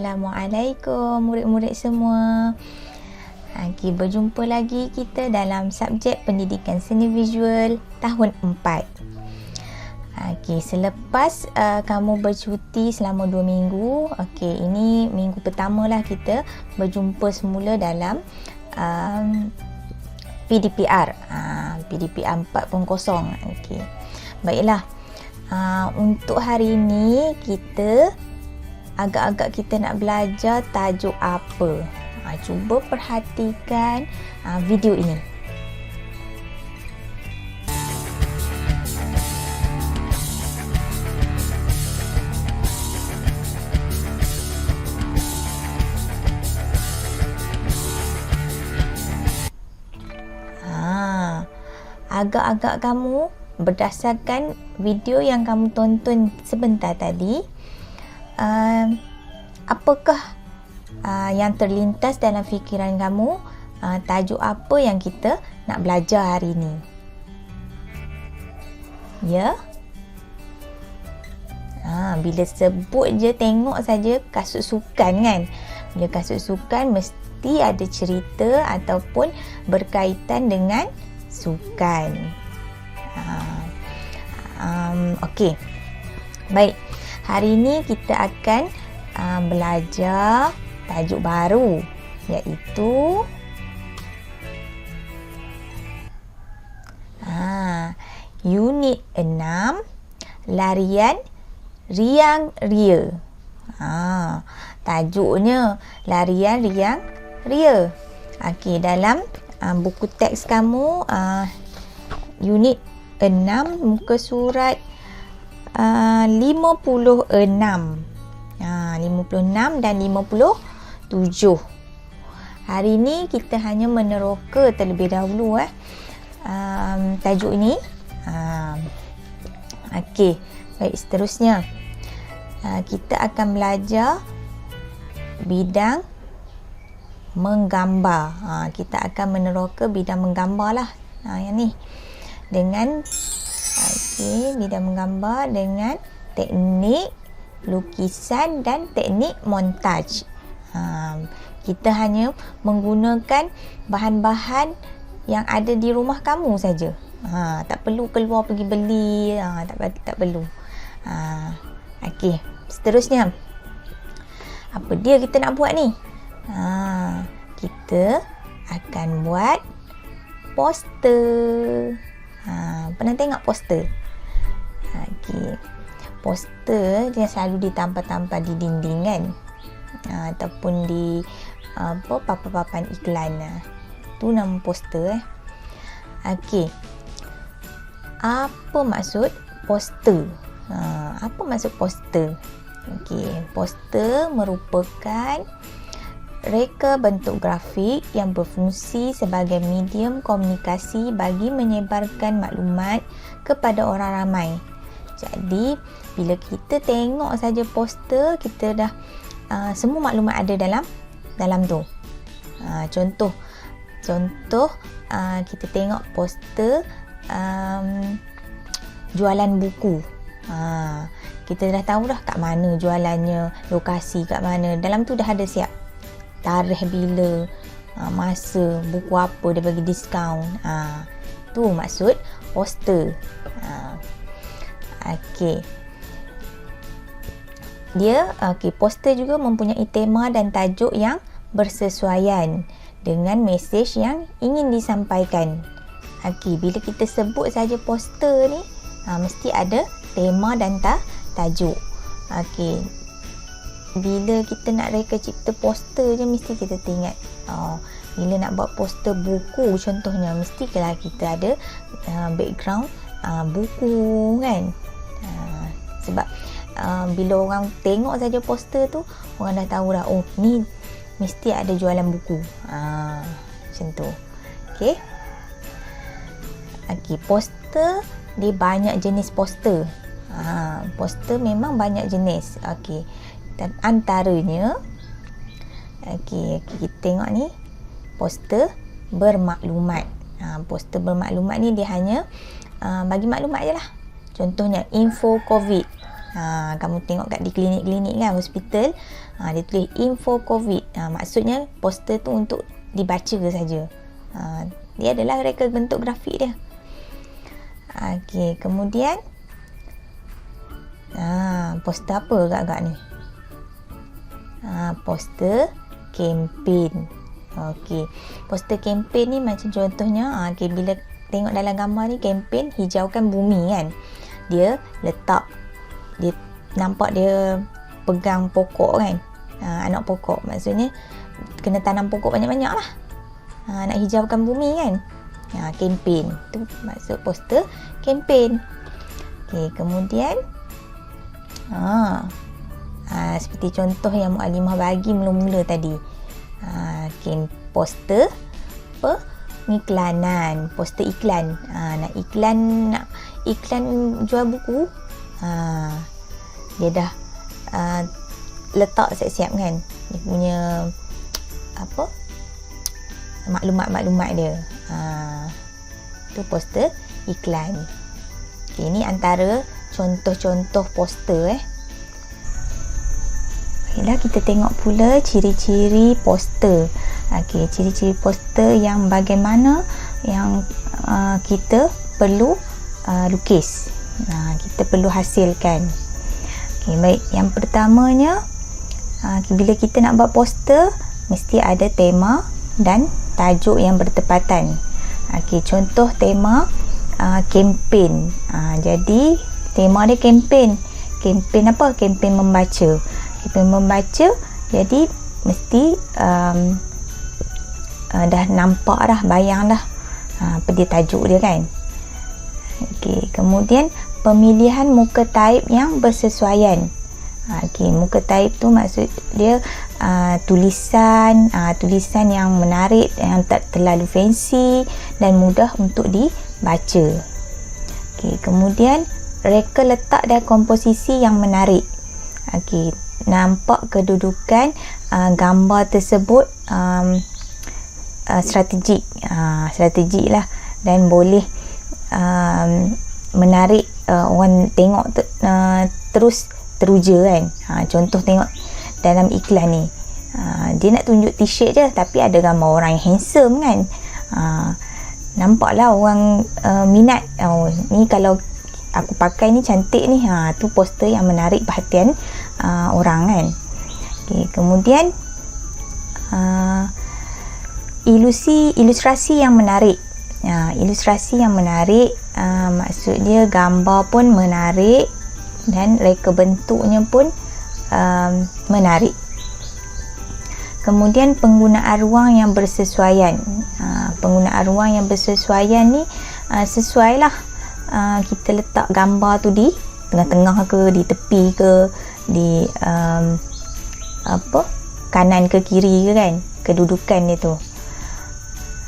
Assalamualaikum murid-murid semua. Okey, berjumpa lagi kita dalam subjek pendidikan seni visual tahun 4. Okey, selepas kamu bercuti selama 2 minggu, okey, ini minggu pertama lah kita berjumpa semula dalam PDPR. PDPR 4.0. Okey. Baiklah. Untuk hari ini kita agak-agak kita nak belajar tajuk apa. Cuba perhatikan video ini. Agak-agak kamu berdasarkan video yang kamu tonton sebentar tadi, apakah yang terlintas dalam fikiran kamu, tajuk apa yang kita nak belajar hari ini? Ya? Bila sebut je, tengok saja kasut sukan kan. Bila kasut sukan mesti ada cerita ataupun berkaitan dengan sukan. Okey. Baik. Hari ini kita akan belajar tajuk baru, iaitu unit 6, larian riang ria. Tajuknya larian riang ria. Okey, dalam buku teks kamu, unit 6, muka surat 56. 56 dan 57. Hari ini kita hanya meneroka terlebih dahulu tajuk ini. Okey, baik, seterusnya kita akan belajar bidang menggambar. Kita akan meneroka bidang menggambar lah. Yang ni dengan bidang menggambar dengan teknik lukisan dan teknik montaj. Kita hanya menggunakan bahan-bahan yang ada di rumah kamu saja. Tak perlu keluar pergi beli, tak perlu. Okey, seterusnya apa dia kita nak buat ni? Kita akan buat poster. Pernah tengok poster? Okey. Poster dia selalu ditampal-tampal di dinding kan? Ataupun di papan-papan iklan. Tu nama poster. Okey. Apa maksud poster? Apa maksud poster? Okey, poster merupakan reka bentuk grafik yang berfungsi sebagai medium komunikasi bagi menyebarkan maklumat kepada orang ramai. Jadi, bila kita tengok saja poster, kita dah semua maklumat ada dalam tu. Contoh kita tengok poster jualan buku. Kita dah tahu dah kat mana jualannya, lokasi kat mana. Dalam tu dah ada siap tarikh bila, masa, buku apa dia bagi diskaun. Tu maksud poster. Okey. Poster juga mempunyai tema dan tajuk yang bersesuaian dengan mesej yang ingin disampaikan. Okey, bila kita sebut saja poster ni, mesti ada tema dan tajuk. Okey. Bila kita nak reka cipta poster je, mesti kita teringat bila nak buat poster buku contohnya, mesti kalau kita ada background buku kan. Sebab bila orang tengok saja poster tu, orang dah tahu dah, oh ni mesti ada jualan buku. Macam tu. Okey. Poster dia banyak jenis poster. Poster memang banyak jenis. Okey. Dan antaranya kita tengok ni poster bermaklumat. Poster bermaklumat ni dia hanya bagi maklumat je lah. Contohnya info COVID. Kamu tengok kat di klinik-klinik kan, hospital, dia tulis info COVID. Maksudnya poster tu untuk dibaca saja. Dia adalah reka bentuk grafik dia. Okey, kemudian poster apa agak-agak ni? Poster kempen. Okey, poster kempen ni macam contohnya, bila tengok dalam gambar ni, kempen hijaukan bumi kan, dia letak, dia nampak dia pegang pokok kan, anak pokok, maksudnya kena tanam pokok banyak-banyak lah, nak hijaukan bumi kan. Kempen tu maksud poster kempen. Okey, kemudian seperti contoh yang Mukadimah bagi mula-mula tadi, poster pengiklanan, poster iklan. Nak iklan jual buku, dia dah letak siap-siap kan, dia punya maklumat-maklumat dia. Tu poster iklan. Okay, ini antara contoh-contoh poster. Baiklah, kita tengok pula ciri-ciri poster. Okey, ciri-ciri poster yang bagaimana yang kita perlu lukis. Kita perlu hasilkan. Okey, baik. Yang pertamanya, bila kita nak buat poster, mesti ada tema dan tajuk yang bertepatan. Okey, contoh tema kempen. Jadi tema dia kempen. Kempen apa? Kempen membaca. Kempen membaca, jadi mesti dah nampak dah, bayang dah apa dia tajuk dia kan. Okey, kemudian pemilihan muka taip yang bersesuaian. Okey, muka taip tu maksud dia tulisan yang menarik, yang tak terlalu fancy dan mudah untuk dibaca. Okey, kemudian reka letak dan komposisi yang menarik. Okey, nampak kedudukan gambar tersebut strategik lah, dan boleh menarik orang tengok terus teruja kan. Contoh tengok dalam iklan ni, dia nak tunjuk t-shirt je tapi ada gambar orang yang handsome kan. Nampaklah orang minat, ni kalau aku pakai ni cantik ni. Tu poster yang menarik perhatian orang kan. Okay, kemudian ilustrasi yang menarik. Ilustrasi yang menarik, maksud dia gambar pun menarik dan reka bentuknya pun menarik. Kemudian penggunaan ruang yang bersesuaian. Penggunaan ruang yang bersesuaian ni sesuailah, kita letak gambar tu di tengah-tengah ke, di tepi ke, di kanan ke kiri ke kan, kedudukan dia tu.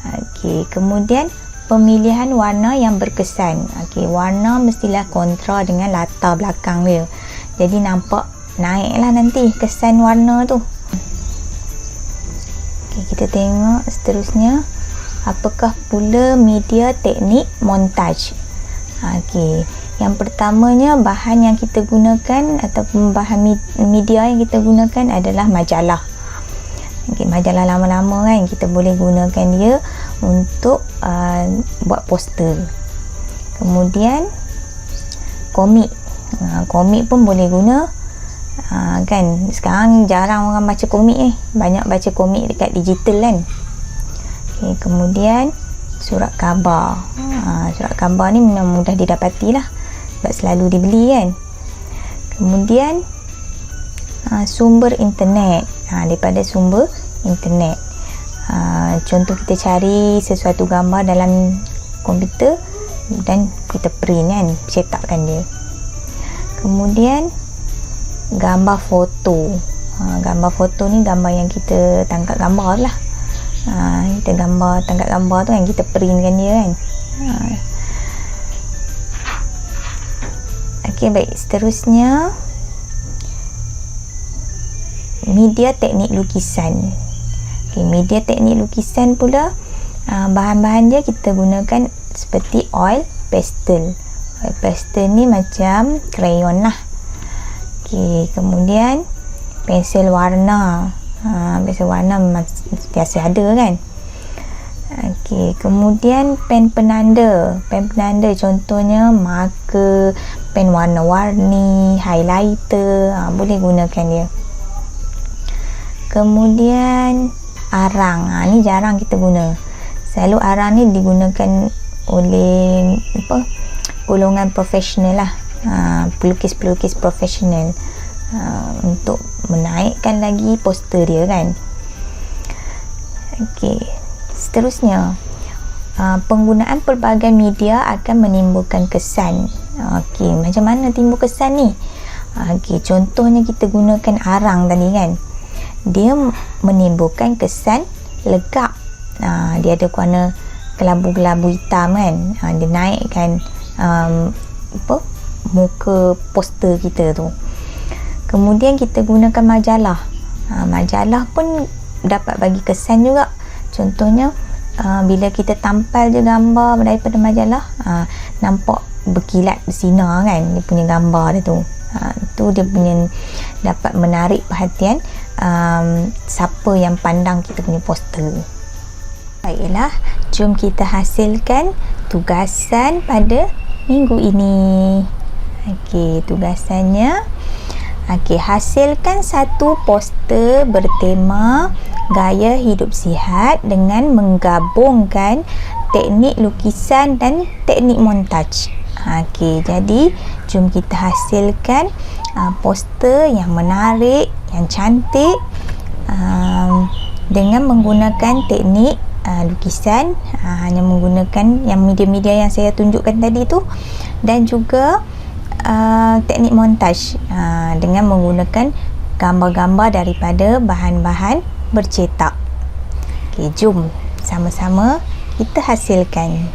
Okey, kemudian pemilihan warna yang berkesan. Okey, warna mestilah kontra dengan latar belakang dia, jadi nampak naiklah nanti kesan warna tu. Okey, kita tengok seterusnya, apakah pula media teknik montaj. Okey, yang pertamanya bahan yang kita gunakan ataupun bahan media yang kita gunakan adalah majalah. Okay, majalah lama-lama kan, kita boleh gunakan dia untuk buat poster. Kemudian komik. Komik pun boleh guna kan. Sekarang jarang orang baca komik ni, banyak baca komik dekat digital kan. Okay, kemudian surat khabar. Surat khabar ni memang mudah didapati lah, sebab selalu dibeli kan. Kemudian sumber internet. Daripada sumber internet, contoh kita cari sesuatu gambar dalam komputer dan kita print kan, cetakkan dia. Kemudian gambar foto. Gambar foto ni gambar yang kita tangkap gambar lah. Kita tangkap gambar tu kan, kita printkan dia kan. Okey, baik, seterusnya media teknik lukisan. Okay, media teknik lukisan pula, bahan-bahan dia kita gunakan seperti oil pastel. Oil pastel ni macam crayon lah. Okey, kemudian pensel warna. Pensel warna memang biasa ada kan. Okey, kemudian pen penanda. Pen penanda contohnya marker, pen warna-warni, highlighter, boleh gunakan dia. Kemudian arang. Ni jarang kita guna. Selalu arang ni digunakan oleh golongan profesional lah. Pelukis-pelukis profesional untuk menaikkan lagi poster dia kan. Okey, seterusnya penggunaan pelbagai media akan menimbulkan kesan. Okey, macam mana timbul kesan ni? Okey, contohnya kita gunakan arang tadi kan, dia menimbulkan kesan legap. Dia ada warna kelabu-kelabu hitam kan. Dia naikkan muka poster kita tu. Kemudian kita gunakan majalah. Majalah pun dapat bagi kesan juga. Contohnya bila kita tampal je gambar daripada majalah, nampak berkilat bersinar kan dia punya gambar dia tu. Tu dia punya dapat menarik perhatian siapa yang pandang kita punya poster. Baiklah, jom kita hasilkan tugasan pada minggu ini. Okey, tugasannya, hasilkan satu poster bertema gaya hidup sihat dengan menggabungkan teknik lukisan dan teknik montaj. Jadi jom kita hasilkan poster yang menarik, yang cantik dengan menggunakan teknik lukisan, hanya menggunakan yang media-media yang saya tunjukkan tadi tu, dan juga teknik montaj dengan menggunakan gambar-gambar daripada bahan-bahan bercetak. Okey, jom sama-sama kita hasilkan.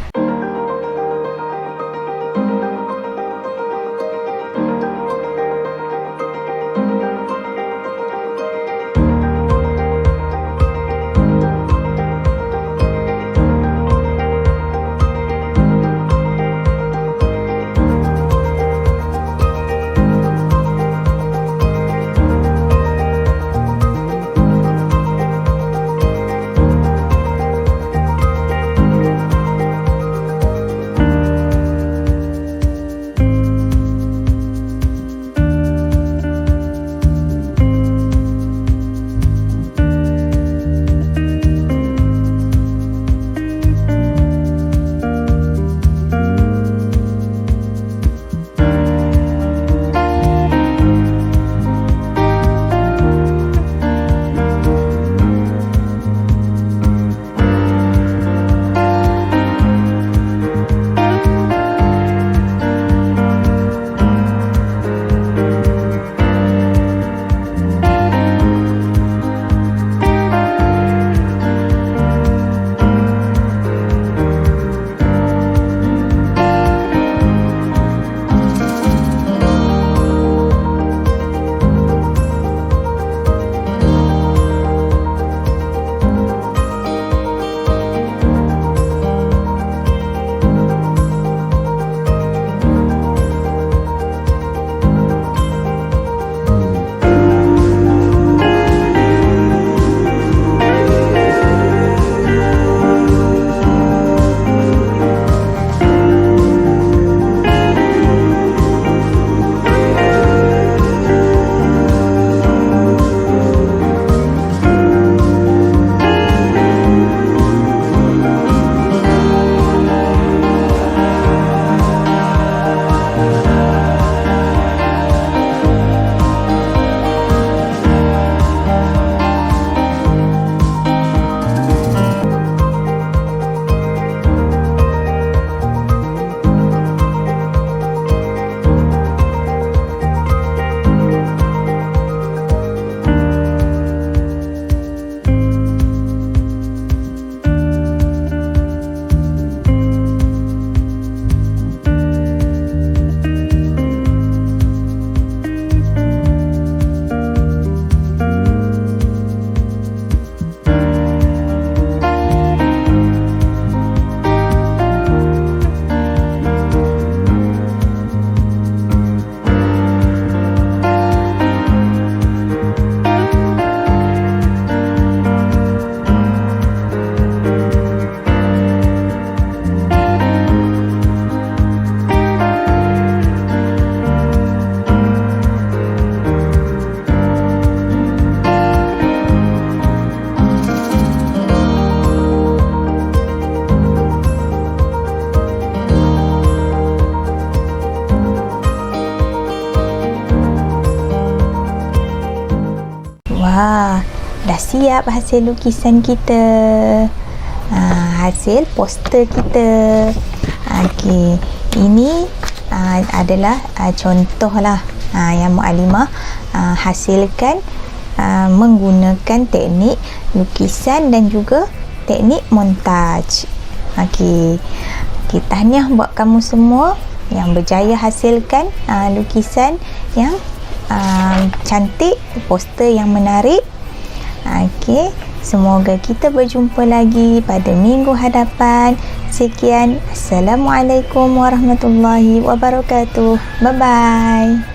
siap hasil lukisan kita. Hasil poster kita. Okey, ini adalah contohlah yang Muallimah hasilkan menggunakan teknik lukisan dan juga teknik montaj. Okey, tahniah buat kamu semua yang berjaya hasilkan lukisan yang cantik, poster yang menarik. Okey, semoga kita berjumpa lagi pada minggu hadapan. Sekian, Assalamualaikum warahmatullahi wabarakatuh. Bye bye.